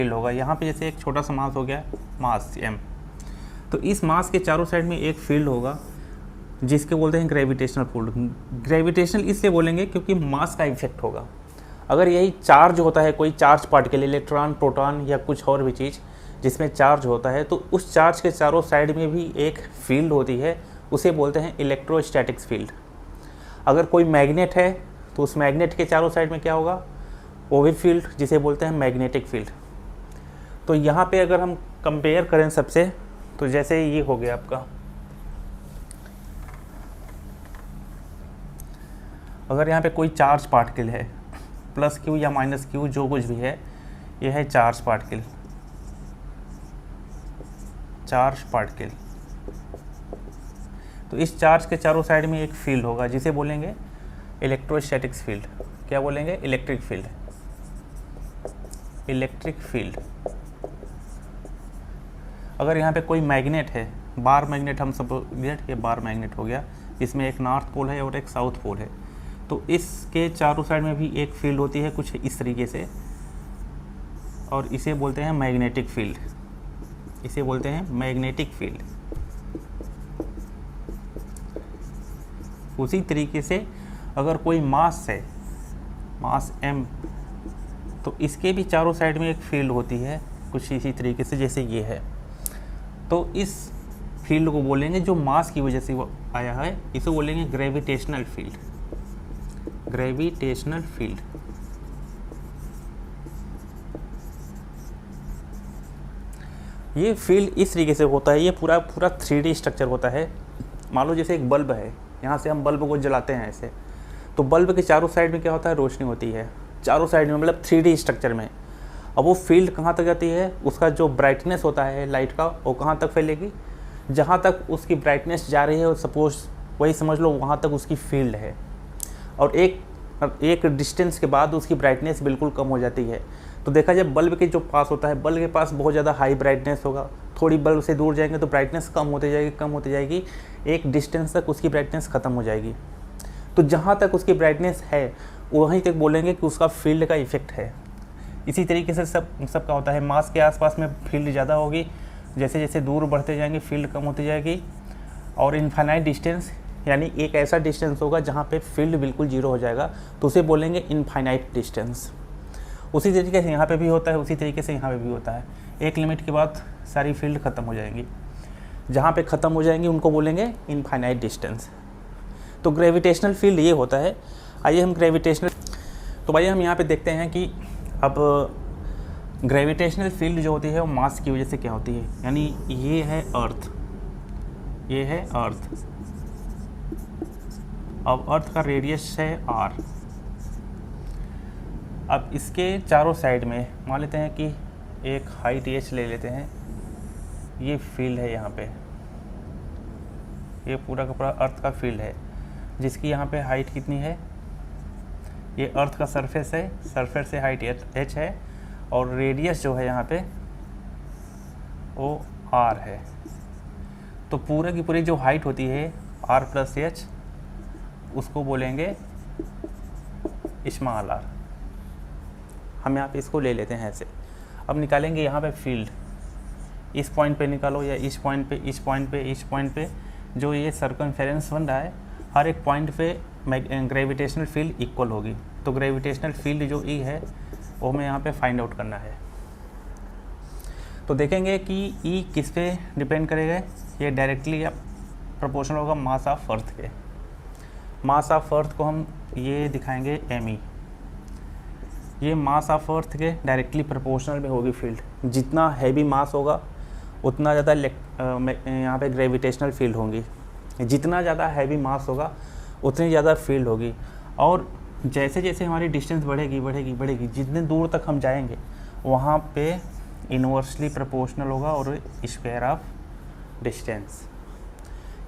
Field होगा। यहाँ पे जैसे एक छोटा सा मास हो गया मास m, तो इस मास के चारों साइड में एक फील्ड होगा जिसके बोलते हैं ग्रेविटेशनल फील्ड। ग्रेविटेशनल इसलिए बोलेंगे क्योंकि मास का इफेक्ट होगा। अगर यही चार्ज होता है, कोई चार्ज पार्टिकल, इलेक्ट्रॉन, प्रोटॉन या कुछ और भी चीज़ जिसमें चार्ज होता है, तो उस चार्ज के चारों साइड में भी एक फील्ड होती है, उसे बोलते हैं इलेक्ट्रोस्टैटिक्स फील्ड। अगर कोई मैग्नेट है तो उस मैग्नेट के चारों साइड में क्या होगा, वो भी फील्ड, जिसे बोलते हैं मैग्नेटिक फील्ड। तो यहाँ पे अगर हम कंपेयर करें सबसे, तो जैसे ये हो गया आपका, अगर यहाँ पे कोई चार्ज पार्टिकल है, प्लस क्यू या माइनस क्यू जो कुछ भी है, ये है चार्ज पार्टिकल, चार्ज पार्टिकल। तो इस चार्ज के चारों साइड में एक फील्ड होगा जिसे बोलेंगे इलेक्ट्रोस्टैटिक्स फील्ड। क्या बोलेंगे, इलेक्ट्रिक फील्ड, इलेक्ट्रिक फील्ड। अगर यहाँ पे कोई मैग्नेट है, बार मैग्नेट, हम सब ये बार मैग्नेट हो गया, इसमें एक नॉर्थ पोल है और एक साउथ पोल है, तो इसके चारों साइड में भी एक फील्ड होती है कुछ इस तरीके से, और इसे बोलते हैं मैग्नेटिक फील्ड, इसे बोलते हैं मैग्नेटिक फील्ड। उसी तरीके से अगर कोई मास है, मास m, तो इसके भी चारों साइड में एक फील्ड होती है कुछ इसी तरीके से जैसे ये है। तो इस फील्ड को बोलेंगे, जो मास की वजह से वो आया है, इसे बोलेंगे ग्रेविटेशनल फील्ड, ग्रेविटेशनल फील्ड। ये फील्ड इस तरीके से होता है, ये पूरा 3D स्ट्रक्चर होता है। मान लो जैसे एक बल्ब है, यहाँ से हम बल्ब को जलाते हैं ऐसे, तो बल्ब के चारों साइड में क्या होता है, रोशनी होती है चारों साइड में, मतलब 3D स्ट्रक्चर में। अब वो फील्ड कहाँ तक जाती है, उसका जो ब्राइटनेस होता है लाइट का, वो कहाँ तक फैलेगी, जहाँ तक उसकी ब्राइटनेस जा रही है, सपोज वही समझ लो वहाँ तक उसकी फील्ड है। और एक डिस्टेंस के बाद उसकी ब्राइटनेस बिल्कुल कम हो जाती है। तो देखा जाए बल्ब के जो पास होता है, बल्ब के पास बहुत ज़्यादा हाई ब्राइटनेस होगा, थोड़ी बल्ब से दूर जाएंगे तो ब्राइटनेस कम होती जाएगी, कम होती जाएगी, एक डिस्टेंस तक उसकी ब्राइटनेस ख़त्म हो जाएगी। तो जहाँ तक उसकी ब्राइटनेस है वहीं तक बोलेंगे कि उसका फील्ड का इफेक्ट है। इसी तरीके से सबका होता है, मास के आसपास में फील्ड ज़्यादा होगी, जैसे जैसे दूर बढ़ते जाएंगे फील्ड कम होती जाएगी, और इनफाइनाइट डिस्टेंस यानी एक ऐसा डिस्टेंस होगा जहाँ पे फील्ड बिल्कुल जीरो हो जाएगा, तो उसे बोलेंगे इनफाइनाइट डिस्टेंस। उसी तरीके से यहाँ पे भी होता है, उसी तरीके से यहाँ पे भी होता है। एक लिमिट के बाद सारी फील्ड ख़त्म हो जाएंगी, जहाँ पे ख़त्म हो जाएंगी उनको बोलेंगे इनफाइनाइट डिस्टेंस। तो ग्रेविटेशनल फील्ड ये होता है। आइए हम ग्रेविटेशनल, तो भाई हम यहाँ पे देखते हैं कि अब ग्रेविटेशनल फील्ड जो होती है वो मास की वजह से क्या होती है। यानी ये है अर्थ, ये है अर्थ, अब अर्थ का रेडियस है r। अब इसके चारों साइड में मान लेते हैं कि एक हाइट h ले लेते हैं, ये फील्ड है यहाँ पे, ये पूरा का पूरा अर्थ का फील्ड है, जिसकी यहाँ पे हाइट कितनी है, ये अर्थ का सरफेस है, सरफेस से हाइट h है, और रेडियस जो है यहाँ पे वो r है। तो पूरे की पूरी जो हाइट होती है r प्लस h, उसको बोलेंगे स्मॉल r। हम यहाँ पे इसको ले लेते हैं ऐसे। अब निकालेंगे यहाँ पे फील्ड, इस पॉइंट पे निकालो या इस पॉइंट पे, इस पॉइंट पे, इस पॉइंट पे, जो ये सर्कमफेरेंस बन रहा है, हर एक पॉइंट पे ग्रेविटेशनल फील्ड इक्वल होगी। तो ग्रेविटेशनल फील्ड जो ई है वो हमें यहाँ पे फाइंड आउट करना है। तो देखेंगे कि ई किस पे डिपेंड करेगा, ये डायरेक्टली प्रोपोर्शनल होगा मास ऑफ अर्थ के। मास ऑफ अर्थ को हम ये दिखाएंगे एम, ये मास ऑफ अर्थ के डायरेक्टली प्रोपोर्शनल में होगी फील्ड। जितना हैवी मास होगा उतना ज़्यादा यहाँ पे ग्रेविटेशनल फील्ड होंगी, जितना ज़्यादा हैवी मास होगा उतनी ज़्यादा फील्ड होगी। और जैसे जैसे हमारी डिस्टेंस बढ़ेगी बढ़ेगी बढ़ेगी, जितने दूर तक हम जाएंगे वहाँ पे इन्वर्सली प्रोपोर्शनल होगा और स्क्वायर ऑफ डिस्टेंस।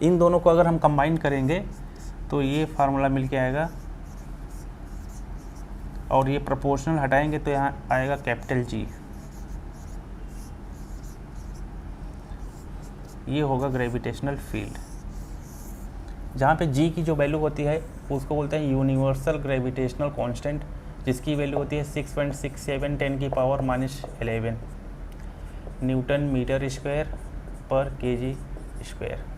इन दोनों को अगर हम कंबाइन करेंगे तो ये फार्मूला मिल के आएगा, और ये प्रोपोर्शनल हटाएंगे तो यहाँ आएगा कैपिटल G। ये होगा ग्रेविटेशनल फील्ड। जहाँ पे G की जो वैल्यू होती है उसको बोलते हैं यूनिवर्सल ग्रेविटेशनल कांस्टेंट, जिसकी वैल्यू होती है 6.67 10⁻⁻11 न्यूटन मीटर स्क्वायर पर KG square.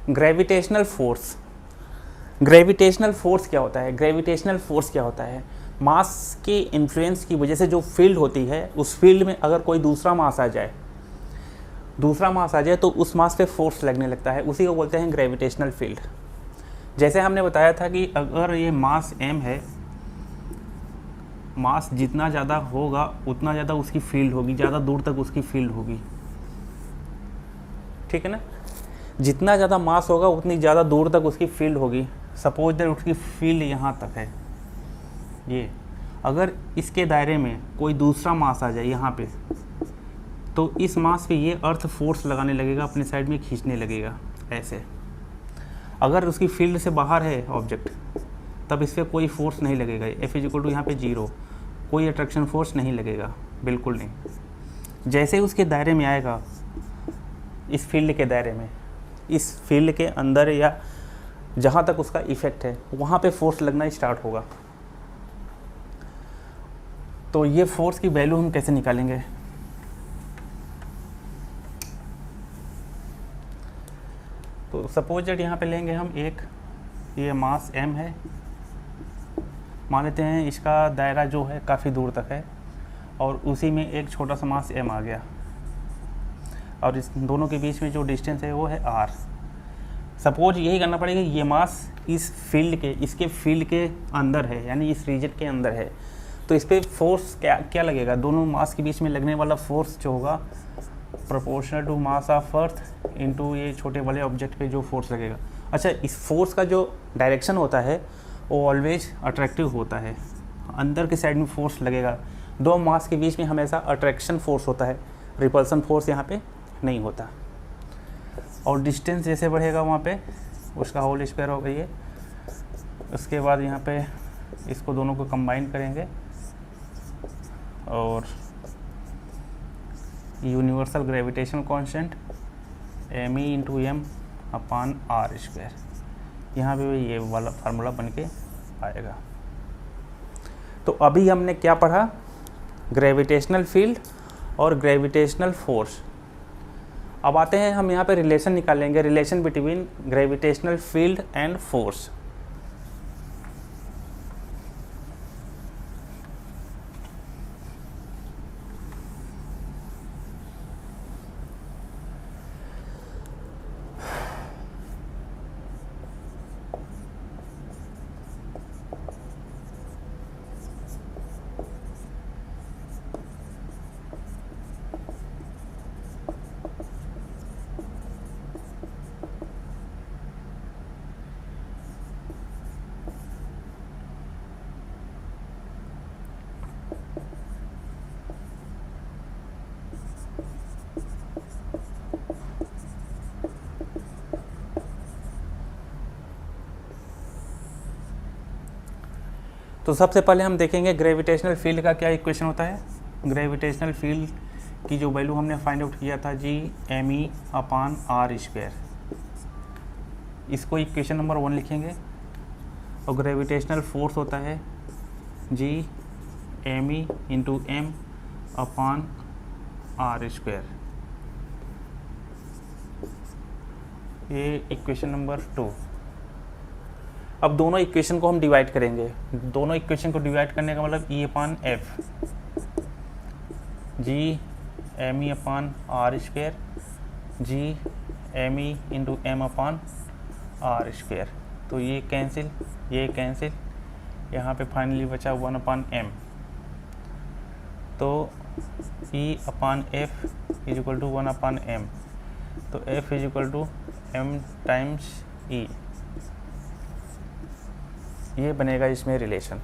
Gravitational force, gravitational force क्या होता है? ग्रेविटेशनल फोर्स क्या होता है? मास के इन्फ्लुएंस की वजह से जो फील्ड होती है, उस फील्ड में अगर कोई दूसरा मास आ जाए तो उस मास पे फोर्स लगने लगता है, उसी को बोलते हैं ग्रेविटेशनल फील्ड। जैसे हमने बताया था कि अगर ये मास m है, मास जितना ज़्यादा होगा उतना ज़्यादा उसकी फील्ड होगी, ज़्यादा दूर तक उसकी फील्ड होगी, ठीक है ना। जितना ज़्यादा मास होगा उतनी ज़्यादा दूर तक उसकी फील्ड होगी। सपोज दैट उसकी फील्ड यहाँ तक है, ये अगर इसके दायरे में कोई दूसरा मास आ जाए यहाँ पे, तो इस मास पे ये अर्थ फोर्स लगाने लगेगा, अपने साइड में खींचने लगेगा ऐसे। अगर उसकी फील्ड से बाहर है ऑब्जेक्ट, तब इस पर कोई फोर्स नहीं लगेगा। F = यहाँ पे 0, कोई अट्रैक्शन फोर्स नहीं लगेगा, बिल्कुल नहीं। जैसे उसके दायरे में आएगा, इस फील्ड के दायरे में, इस फील्ड के अंदर या जहाँ तक उसका इफ़ेक्ट है, वहाँ पे फोर्स लगना स्टार्ट होगा। तो ये फोर्स की वैल्यू हम कैसे निकालेंगे? तो सपोज दैट यहाँ पे लेंगे हम एक, ये मास m है, मान लेते हैं इसका दायरा जो है काफ़ी दूर तक है, और उसी में एक छोटा सा मास m आ गया, और इस दोनों के बीच में जो डिस्टेंस है वो है r। सपोज यही करना पड़ेगा, ये मास इस फील्ड के, इसके फील्ड के अंदर है, यानी इस रीजन के अंदर है, तो इस पर फोर्स क्या लगेगा? दोनों मास के बीच में लगने वाला फोर्स जो होगा proportional to mass of earth into ये छोटे वाले ऑब्जेक्ट पे जो फोर्स लगेगा। अच्छा, इस फोर्स का जो डायरेक्शन होता है वो ऑलवेज अट्रैक्टिव होता है, अंदर के साइड में फोर्स लगेगा। दो मास के बीच में हमेशा अट्रैक्शन फोर्स होता है, रिपल्सन फोर्स यहाँ पे नहीं होता। और डिस्टेंस जैसे बढ़ेगा वहाँ पे उसका होल स्क्वायर होगा ये। उसके बाद यहाँ पे इसको दोनों को कंबाइन करेंगे और यूनिवर्सल ग्रेविटेशन कांस्टेंट me/m/r², यहाँ पे ये वाला फार्मूला बन के आएगा। तो अभी हमने क्या पढ़ा? ग्रेविटेशनल फील्ड और ग्रेविटेशनल फोर्स। अब आते हैं हम यहाँ पे रिलेशन निकालेंगे, relation between gravitational field and force. तो सबसे पहले हम देखेंगे ग्रेविटेशनल फील्ड का क्या इक्वेशन होता है। ग्रेविटेशनल फील्ड की जो वैल्यू हमने फाइंड आउट किया था G_me/r², इसको इक्वेशन नंबर 1 लिखेंगे। और ग्रेविटेशनल फोर्स होता है G_me/m/r², ये इक्वेशन नंबर 2। अब दोनों इक्वेशन को हम डिवाइड करेंगे। दोनों इक्वेशन को डिवाइड करने का मतलब E/F, G_me/r², G_me/m/r²। तो ये कैंसिल, ये कैंसिल, यहाँ पे फाइनली बचा 1/m। तो E/F = 1/m, तो F = m × E, ये बनेगा इसमें रिलेशन।